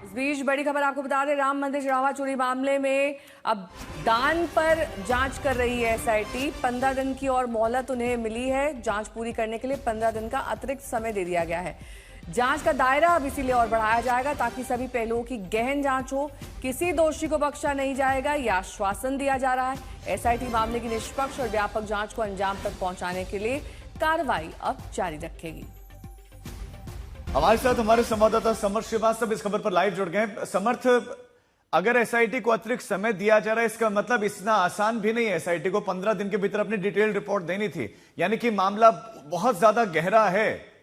इस बीच बड़ी खबर आपको बता दें, राम मंदिर चढ़ावा चोरी मामले में अब दान पर जांच कर रही है एसआईटी। 15 दिन की और मोहलत उन्हें मिली है। जांच पूरी करने के लिए 15 दिन का अतिरिक्त समय दे दिया गया है। जांच का दायरा अब इसीलिए और बढ़ाया जाएगा ताकि सभी पहलुओं की गहन जांच हो। किसी दोषी को बख्शा नहीं जाएगा, यह आश्वासन दिया जा रहा है। एसआईटी मामले की निष्पक्ष और व्यापक जांच को अंजाम तक पहुंचाने के लिए कार्रवाई अब जारी रखेगी। हमारे साथ हमारे संवाददाता समर्थ श्रीवास्तव इस खबर पर लाइव जुड़ गए। समर्थ, अगर एसआईटी को अतिरिक्त समय दिया जा रहा है, इसका मतलब इतना आसान भी नहीं है। एसआईटी को 15 दिन के भीतर अपनी डिटेल रिपोर्ट देनी थी, यानी कि मामला बहुत ज्यादा गहरा है।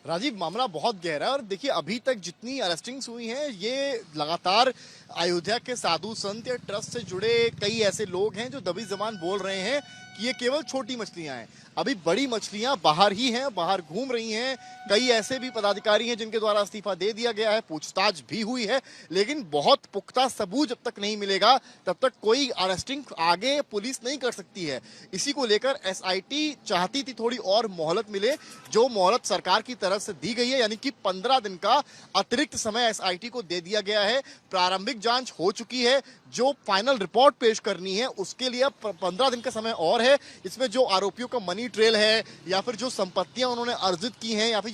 राजीव, मामला बहुत गहरा है और देखिए अभी तक जितनी अरेस्टिंग्स हुई हैं ये लगातार अयोध्या के साधु संत या ट्रस्ट से जुड़े कई ऐसे लोग हैं जो दबी जबान बोल रहे हैं कि ये केवल छोटी मछलियां हैं। अभी बड़ी मछलियां बाहर ही हैं, बाहर घूम रही हैं। कई ऐसे भी पदाधिकारी हैं जिनके द्वारा इस्तीफा दे दिया गया है, पूछताछ भी हुई है, लेकिन बहुत पुख्ता सबूत जब तक नहीं मिलेगा तब तक कोई अरेस्टिंग आगे पुलिस नहीं कर सकती है। इसी को लेकर एसआईटी चाहती थी थोड़ी और मोहलत मिले, जो मोहलत सरकार की तरफ से दी गई है, यानी कि 15 दिन का अतिरिक्त समय एसआईटी को दे दिया गया है। प्रारंभिक जांच हो चुकी है, जो फाइनल रिपोर्ट पेश करनी है उसके लिए अब 15 दिन का समय और है। इसमें जो आरोपियों का मनी ट्रेल है या फिर जो संपत्तियां उन्होंने अर्जित की हैं या फिर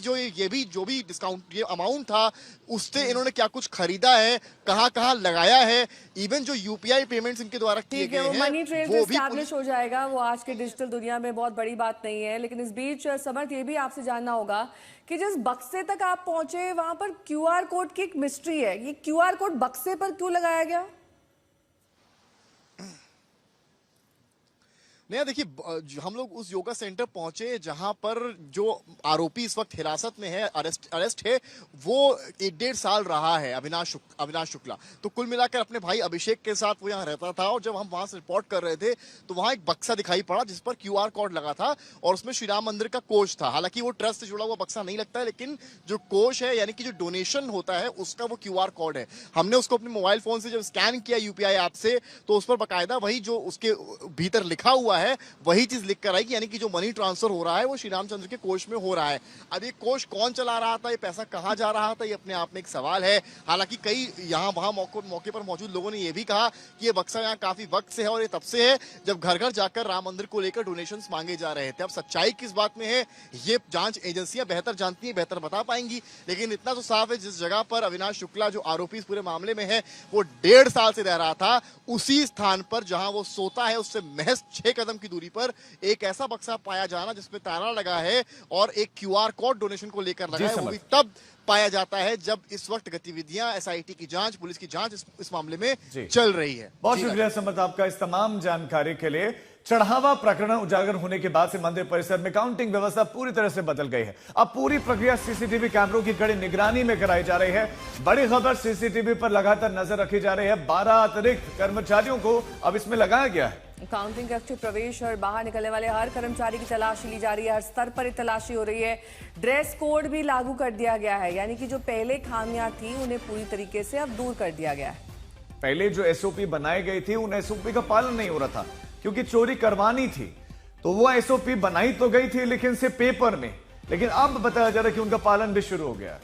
जो भी डिस्काउंट ये अमाउंट था उससे इन्होंने क्या कुछ खरीदा है, कहां लगाया है, इवन जो यूपीआई पेमेंट्स इनके द्वारा किए गए हैं, मनी ट्रेल भी एस्टैब्लिश हो जाएगा। वो आज के डिजिटल दुनिया में बहुत बड़ी बात नहीं है। लेकिन इस बीच समर्थ, ये भी आपसे जानना होगा कि जिस बक्से तक आप पहुंचे वहां पर क्यूआर कोड की एक मिस्ट्री है। ये क्यूआर कोड बक्से पर क्यों लगाया गया? नहीं, देखिए हम लोग उस योगा सेंटर पहुंचे जहां पर जो आरोपी इस वक्त हिरासत में है, अरेस्ट है, वो 1.5 साल रहा है, अविनाश शुक्ला। तो कुल मिलाकर अपने भाई अभिषेक के साथ वो यहाँ रहता था और जब हम वहां से रिपोर्ट कर रहे थे तो वहां एक बक्सा दिखाई पड़ा जिस पर क्यूआर कोड लगा था और उसमें श्री राम मंदिर का कोष था। हालांकि वो ट्रस्ट से जुड़ा हुआ बक्सा नहीं लगता है, लेकिन जो कोष है यानी कि जो डोनेशन होता है उसका वो क्यूआर कोड है। हमने उसको अपने मोबाइल फोन से जब स्कैन किया यूपीआई ऐप से तो उस पर बाकायदा वही जो उसके भीतर लिखा हुआ है वही चीज लिख कर आई कि यानी कि जो मनी ट्रांसफर हो रहा है वो श्री रामचंद्र के कोष में हो रहा है। अब ये कोष कौन चला रहा था, ये पैसा कहां जा रहा था, ये अपने आप में एक सवाल है। हालांकि कई यहां वहां मौके पर मौजूद लोगों ने यह भी कहा कि ये बक्सा यहाँ काफी वक्त से है और ये तब से है जब घर घर जाकर राम मंदिर को लेकर डोनेशंस मांगे जा रहे थे। अब सच्चाई किस बात में है ये जांच एजेंसियां बेहतर जानती है, बेहतर बता पाएंगी, लेकिन इतना तो साफ है जिस जगह पर अविनाश शुक्ला जो आरोपी इस पूरे मामले में है वो 1.5 साल से रह रहा था, उसी स्थान पर जहां वो सोता है उससे महज 6 कदम की दूरी पर एक ऐसा बक्सा पाया जाना जिसमें ताला लगा है और एक क्यूआर कोड डोनेशन को लेकर लगा है, वो भी तब पाया जाता है जब इस वक्त गतिविधियां एसआईटी की जांच, पुलिस की जांच इस मामले में चल रही है। बहुत शुक्रिया समर्थ आपका इस तमाम जानकारी के लिए। चढ़ावा प्रकरण उजागर होने के बाद से मंदिर परिसर में काउंटिंग व्यवस्था पूरी तरह से बदल गई है। अब पूरी प्रक्रिया सीसीटीवी कैमरों की कड़ी निगरानी में कराई जा रही है। बड़ी खबर, सीसीटीवी पर लगातार नजर रखी जा रही है। 12 अतिरिक्त कर्मचारियों को अब इसमें लगाया गया है। काउंटिंग कक्ष प्रवेश और बाहर निकलने वाले हर कर्मचारी की तलाशी ली जा रही है। हर स्तर पर तलाशी हो रही है। ड्रेस कोड भी लागू कर दिया गया है, यानी कि जो पहले खामियां थी उन्हें पूरी तरीके से अब दूर कर दिया गया है। पहले जो एसओपी बनाई गई थी उन एसओपी का पालन नहीं हो रहा था क्योंकि चोरी करवानी थी, तो वो एसओपी बनाई तो गई थी लेकिन सिर्फ पेपर में। लेकिन अब बताया जा रहा है कि उनका पालन भी शुरू हो गया है।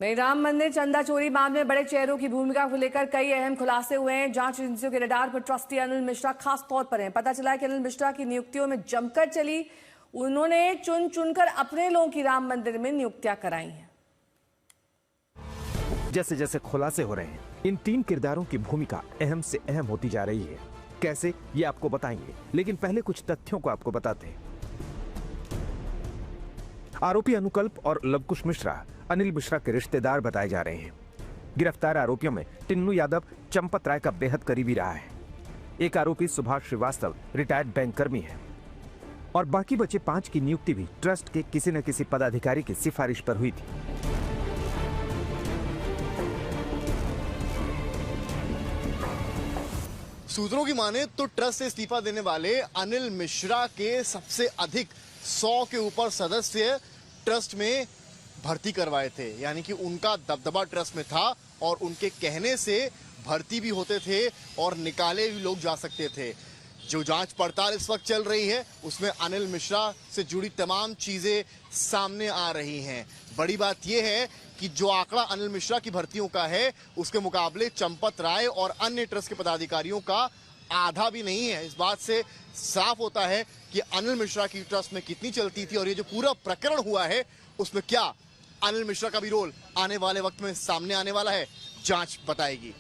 राम मंदिर चंदा चोरी मामले में बड़े चेहरों की भूमिका को लेकर कई अहम खुलासे हुए हैं। जांच एजेंसियों के रडार पर ट्रस्टी अनिल मिश्रा खास तौर पर हैं। पता चला है कि अनिल मिश्रा की नियुक्तियों में जमकर चली। उन्होंने चुनकर अपने लोगों की राम मंदिर में नियुक्तियां कराई हैं। जैसे जैसे खुलासे हो रहे हैं, इन 3 किरदारों की भूमिका अहम से अहम होती जा रही है। कैसे, ये आपको बताएंगे, लेकिन पहले कुछ तथ्यों को आपको बताते हैं। आरोपी अनुकल्प और लवकुश मिश्रा अनिल मिश्रा के रिश्तेदार बताए जा रहे हैं। गिरफ्तार आरोपियों में टिन्नू यादव चंपत राय का बेहद करीबी रहा है। एक आरोपी सुभाष श्रीवास्तव रिटायर्ड बैंक कर्मी है और बाकी बचे 5 की नियुक्ति भी ट्रस्ट के किसी न किसी पदाधिकारी की सिफारिश पर हुई थी। सूत्रों की माने तो ट्रस्ट से इस्तीफा देने वाले अनिल मिश्रा के सबसे अधिक 100 के ऊपर सदस्य ट्रस्ट में भर्ती करवाए थे, यानी कि उनका दबदबा ट्रस्ट में था और उनके कहने से भर्ती भी होते थे और निकाले भी लोग जा सकते थे। जो जांच पड़ताल इस वक्त चल रही है उसमें अनिल मिश्रा से जुड़ी तमाम चीजें सामने आ रही हैं। बड़ी बात यह है कि जो आंकड़ा अनिल मिश्रा की भर्तियों का है उसके मुकाबले चंपत राय और अन्य ट्रस्ट के पदाधिकारियों का आधा भी नहीं है। इस बात से साफ होता है कि अनिल मिश्रा की ट्रस्ट में कितनी चलती थी और ये जो पूरा प्रकरण हुआ है उसमें क्या अनिल मिश्रा का भी रोल आने वाले वक्त में सामने आने वाला है, जांच बताएगी।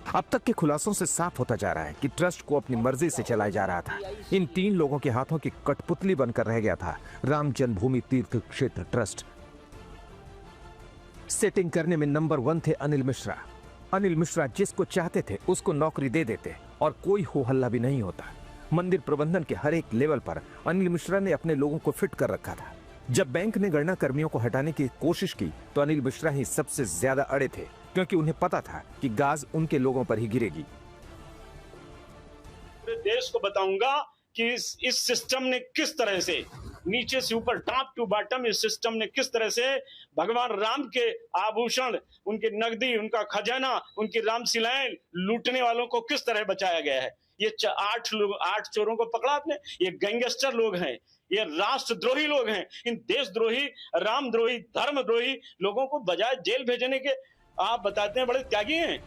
अब तक के खुलासों से साफ होता जा रहा है कि ट्रस्ट को अपनी मर्जी से चलाया जा रहा था। इन 3 लोगों के हाथों की कठपुतली बनकर रह गया था राम जन्मभूमि तीर्थ क्षेत्र ट्रस्ट। सेटिंग करने में नंबर 1 थे अनिल मिश्रा। अनिल मिश्रा जिसको चाहते थे उसको नौकरी दे देते और कोई हो हल्ला भी नहीं होता। मंदिर प्रबंधन के हर एक लेवल पर अनिल मिश्रा ने अपने लोगों को फिट कर रखा था। जब बैंक ने गणना कर्मियों को हटाने की कोशिश की तो अनिल मिश्रा ही सबसे ज्यादा अड़े थे, क्योंकि उन्हें पता था कि गाज उनके लोगों पर ही गिरेगी। पूरे देश को बताऊंगा कि इस सिस्टम ने किस तरह से नीचे से ऊपर टॉप टू बॉटम इस सिस्टम ने किस तरह से भगवान राम के आभूषण, उनकी नकदी, उनका खजाना, उनकी रामशिलाएं लूटने वालों को किस तरह बचाया गया है। ये 8 चोरों को पकड़ा आपने। ये गैंगस्टर लोग हैं, ये राष्ट्रद्रोही लोग हैं। इन देशद्रोही, रामद्रोही, धर्मद्रोही लोगों को बजाय जेल भेजने के आप बताते हैं बड़े त्यागी हैं।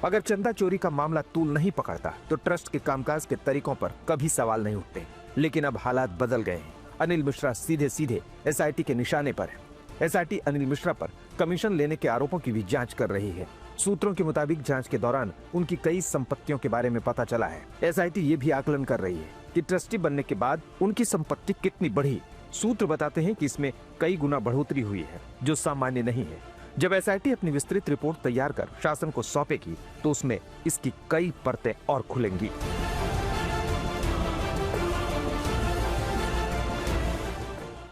अगर चंदा चोरी का मामला तूल नहीं पकड़ता तो ट्रस्ट के कामकाज के तरीकों पर कभी सवाल नहीं उठते। लेकिन अब हालात बदल गए हैं। अनिल मिश्रा सीधे सीधे एसआईटी के निशाने पर है। एसआईटी अनिल मिश्रा पर कमीशन लेने के आरोपों की भी जांच कर रही है। सूत्रों के मुताबिक जांच के दौरान उनकी कई संपत्तियों के बारे में पता चला है। एसआईटी ये भी आकलन कर रही है कि ट्रस्टी बनने के बाद उनकी संपत्ति कितनी बढ़ी। सूत्र बताते हैं कि इसमें कई गुना बढ़ोतरी हुई है, जो सामान्य नहीं है। जब एसआईटी अपनी विस्तृत रिपोर्ट तैयार कर शासन को सौंपेगी तो उसमें इसकी कई परतें और खुलेंगी।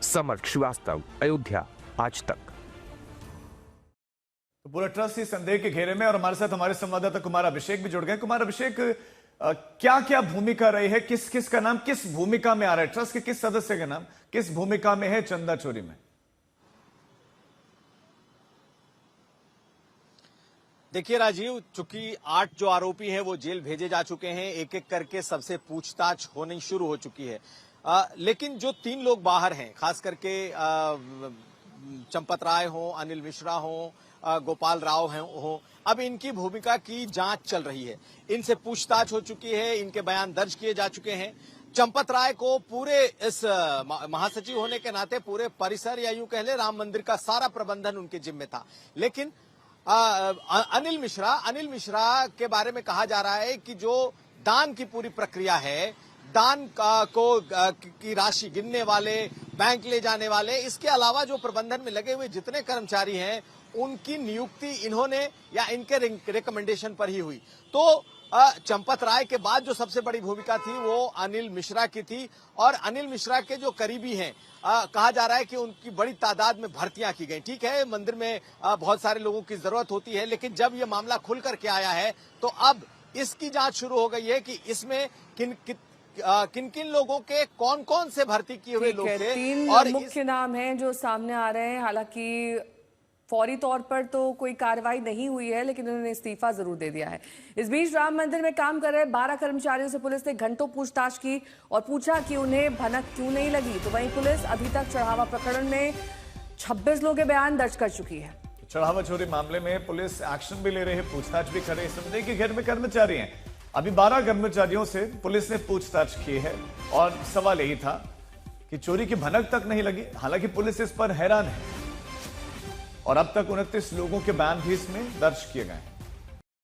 समर श्रीवास्तव, अयोध्या, आज तक। तो पूरा ट्रस्ट ही संदेह के घेरे में और हमारे साथ हमारे संवाददाता कुमार अभिषेक भी जुड़ गए। कुमार अभिषेक, क्या क्या भूमिका रही है, किस किस का नाम किस भूमिका में आ रहा है, ट्रस्ट के किस सदस्य का नाम किस भूमिका में है चंदा चोरी में? देखिए राजीव, चूंकि 8 जो आरोपी हैं वो जेल भेजे जा चुके हैं, एक एक करके सबसे पूछताछ होनी शुरू हो चुकी है। लेकिन जो 3 लोग बाहर हैं, खास करके चंपत राय हो, अनिल मिश्रा हो, गोपाल राव हो, अब इनकी भूमिका की जांच चल रही है। इनसे पूछताछ हो चुकी है, इनके बयान दर्ज किए जा चुके हैं। चंपत राय को पूरे इस महासचिव होने के नाते पूरे परिसर या यूं कह ले राम मंदिर का सारा प्रबंधन उनके जिम्मे था। लेकिन अनिल मिश्रा के बारे में कहा जा रहा है कि जो दान की पूरी प्रक्रिया है, दान की राशि गिनने वाले, बैंक ले जाने वाले, इसके अलावा जो प्रबंधन में लगे हुए जितने कर्मचारी हैं उनकी नियुक्ति इन्होंने या इनके रिकमेंडेशन पर ही हुई। तो चंपत राय के बाद जो सबसे बड़ी भूमिका थी वो अनिल मिश्रा की थी और अनिल मिश्रा के जो करीबी हैं, कहा जा रहा है कि उनकी बड़ी तादाद में भर्तियां की गई। ठीक है, मंदिर में बहुत सारे लोगों की जरूरत होती है, लेकिन जब ये मामला खुल करके आया है तो अब इसकी जांच शुरू हो गई है कि इसमें किन किन लोगों के कौन कौन से भर्ती किए हुए लोग थे। 3 और मुख्य नाम हैं जो सामने आ रहे हैं। हालांकि फौरी तौर पर तो कोई कार्रवाई नहीं हुई है, लेकिन उन्होंने इस्तीफा जरूर दे दिया है। इस बीच राम मंदिर में काम कर रहे 12 कर्मचारियों से पुलिस ने घंटों पूछताछ की और पूछा कि उन्हें भनक क्यों नहीं लगी। तो वहीं पुलिस अभी तक चढ़ावा प्रकरण में 26 लोगों के बयान दर्ज कर चुकी है। चढ़ावा चोरी मामले में पुलिस एक्शन भी ले रही है, पूछताछ भी कर रही है। संदेह के घेर में कर्मचारी हैं। अभी 12 कर्मचारियों से पुलिस ने पूछताछ की है और सवाल यही था कि चोरी की भनक तक नहीं लगी। हालांकि पुलिस इस पर हैरान है और अब तक 29 लोगों के बयान भी इसमें दर्ज किए गए हैं।